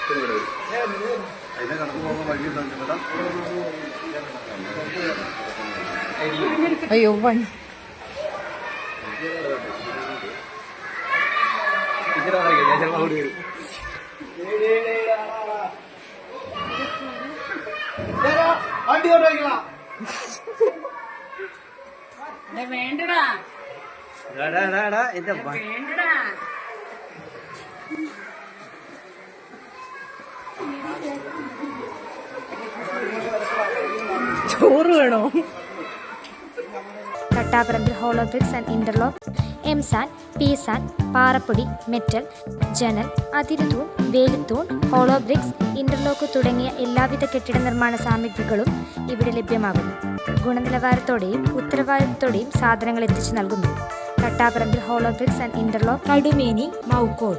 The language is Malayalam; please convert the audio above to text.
അതിനെ കടന്നു പോകുന്ന വഴി അയ്യോ വൺ വേണ്ടടാ വേണ്ടടാ ചോറ് വേണോ? തട്ടാപറമ്പിൽ hollow bricks and interlock, M sand, P sand, പാറപ്പൊടി, മെറ്റൽ, ജനൽ, അതിരുതൂൺ, വേലിത്തൂൺ, ഹോളോബ്രിക്സ്, ഇന്റർലോക്ക് തുടങ്ങിയ എല്ലാവിധ കെട്ടിട നിർമ്മാണ സാമഗ്രികളും ഇവിടെ ലഭ്യമാകുന്നു. ഗുണനിലവാരത്തോടെയും ഉത്തരവാദിത്തത്തോടെയും സാധനങ്ങൾ എത്തിച്ചു നൽകുന്നു. തട്ടാപറമ്പിൽ hollow bricks and interlock, Kadumeni, Maukode.